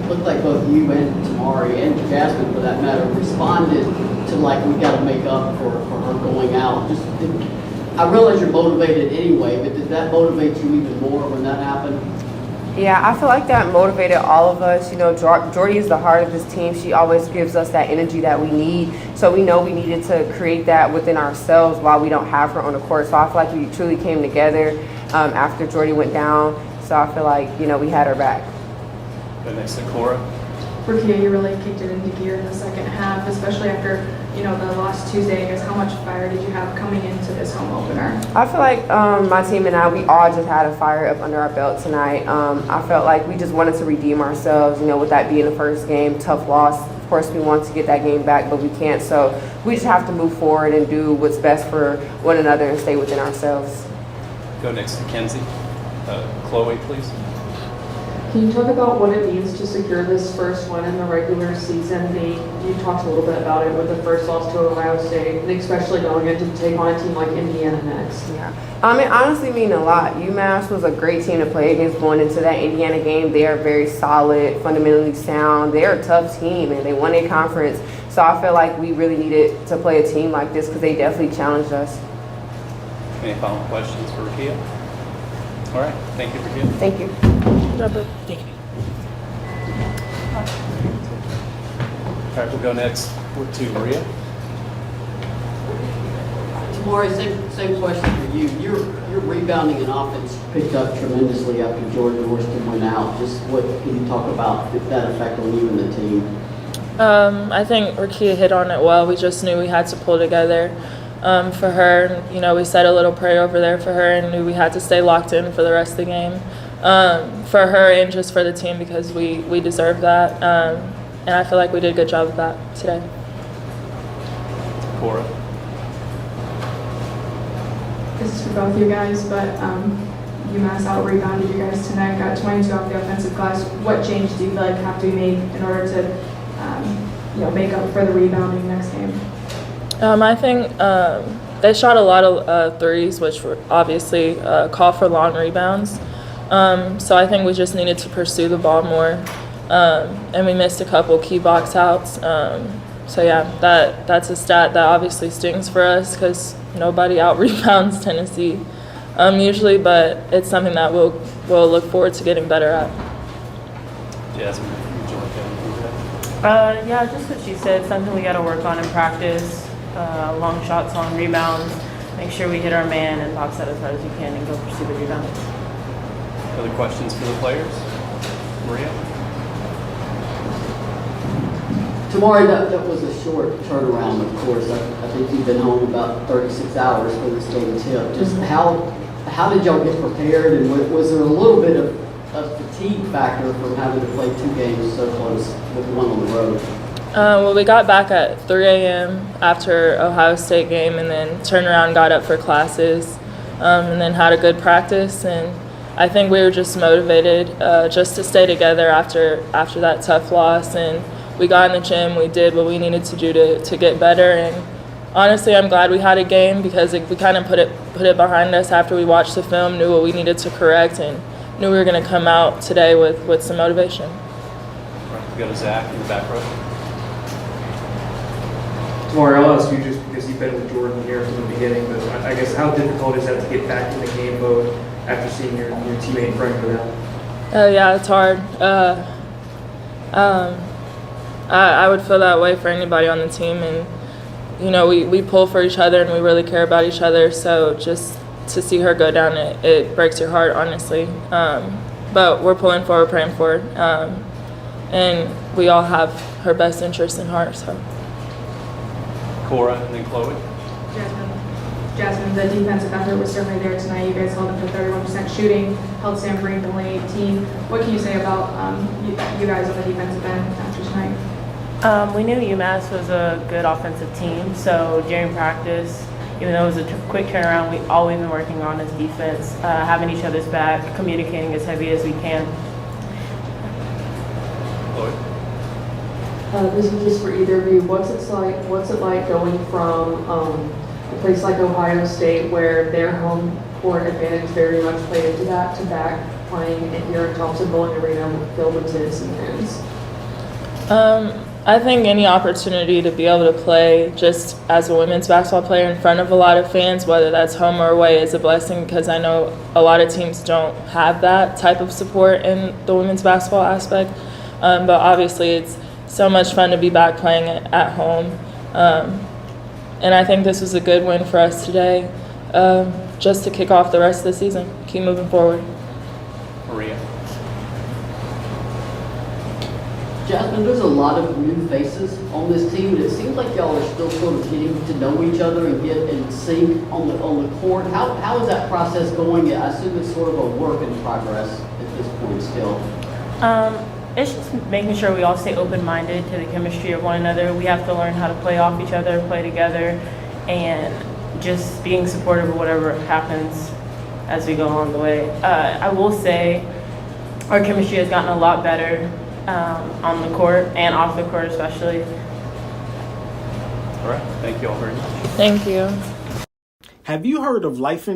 looked like both you and Tamari and Jasmine, for that matter, responded to like, we got to make up for her going out. I realize you're motivated anyway, but did that motivate you even more when that happened? Yeah, I feel like that motivated all of us. You know, Jordy is the heart of this team. She always gives us that energy that we need. So we know we needed to create that within ourselves while we don't have her on the court. So I feel like we truly came together after Jordy went down. So I feel like, you know, we had her back. Go next to Cora. Rakia, you really kicked it into gear in the second half, especially after, you know, the last Tuesday. I guess how much fire did you have coming into this home opener? I feel like my team and I, we all just had a fire up under our belt tonight. I felt like we just wanted to redeem ourselves, you know, with that being the first game, tough loss. Of course, we want to get that game back, but we can't. So we just have to move forward and do what's best for one another and stay within ourselves. Go next to Kenzie. Chloe, please. Can you talk about what it means to secure this first one in the regular season? You talked a little bit about it with the first loss to Ohio State, and especially going into take on a team like Indiana next. Yeah, it honestly means a lot. Umass was a great team to play against going into that Indiana game. They are very solid, fundamentally sound. They're a tough team, and they won a conference. So I feel like we really needed to play a team like this because they definitely challenged us. Any final questions for Rakia? All right, thank you, Rakia. Thank you. Thank you. All right, we'll go next to Maria. Tamari, same question for you. Your rebounding and offense picked up tremendously after George Worston went out. Just what can you talk about that effect on you and the team? I think Rakia hit on it well. We just knew we had to pull together for her. You know, we said a little prayer over there for her and knew we had to stay locked in for the rest of the game. For her and just for the team because we deserve that. And I feel like we did a good job of that today. Cora. This is for both you guys, but UMass out-rebounded you guys tonight, got 22 off the offensive glass. What change do you feel like have to be made in order to make up for the rebounding next game? I think they shot a lot of threes, which were obviously call for long rebounds. So I think we just needed to pursue the ball more, and we missed a couple key box outs. So yeah, that's a stat that obviously stings for us because nobody out rebounds Tennessee usually, but it's something that we'll look forward to getting better at. Jasmine, would you like to add anything to that? Yeah, just what she said, something we got to work on in practice. Long shots, long rebounds, make sure we hit our man and box out as hard as we can and go pursue the rebounds. Other questions for the players? Maria? Tamari, that was a short turnaround, of course. I think you've been home about 36 hours for this game tip. Just how did y'all get prepared, and was there a little bit of a fatigue factor from having to play two games so close with one on the road? Well, we got back at 3 a.m. after Ohio State game and then turned around, got up for classes, and then had a good practice. And I think we were just motivated just to stay together after that tough loss. And we got in the gym, we did what we needed to do to get better. And honestly, I'm glad we had a game because we kind of put it behind us after we watched the film, knew what we needed to correct, and knew we were going to come out today with some motivation. All right, we go to Zach in the back row. Tamari, I'll ask you just because you've been with Jordan here from the beginning, but I guess how difficult is that to get back in the game mode after seeing your teammate Frank go down? Yeah, it's hard. I would feel that way for anybody on the team, and you know we pull for each other and we really care about each other. So just to see her go down, it breaks your heart, honestly. But we're pulling forward, praying for her, and we all have her best interest in heart. So. Cora and then Chloe. Jasmine, the defensive effort was certainly there tonight. You guys held them to 31% shooting, held Sam Green to only 18. What can you say about you guys on the defensive end after tonight? We knew UMass was a good offensive team, so during practice, even though it was a quick turnaround, all we've been working on is defense, having each other's back, communicating as heavy as we can. Chloe. This is just for either of you. What's it like going from a place like Ohio State where their home court advantage very much played into that to back playing here in Thompson Bowling Arena filled with Tennessee fans? I think any opportunity to be able to play just as a women's basketball player in front of a lot of fans, whether that's home or away, is a blessing because I know a lot of teams don't have that type of support in the women's basketball aspect. But obviously it's so much fun to be back playing at home. And I think this was a good win for us today, just to kick off the rest of the season, keep moving forward. Maria. Jasmine, there's a lot of new faces on this team, and it seems like y'all are still sort of getting to know each other and get in sync on the court. How is that process going? I assume it's sort of a work in progress at this point still. It's just making sure we all stay open-minded to the chemistry of one another. We have to learn how to play off each other, play together, and just being supportive of whatever happens as we go along the way. I will say our chemistry has gotten a lot better on the court and off the court especially. All right. Thank you all very much. Thank you. Have you heard of Life in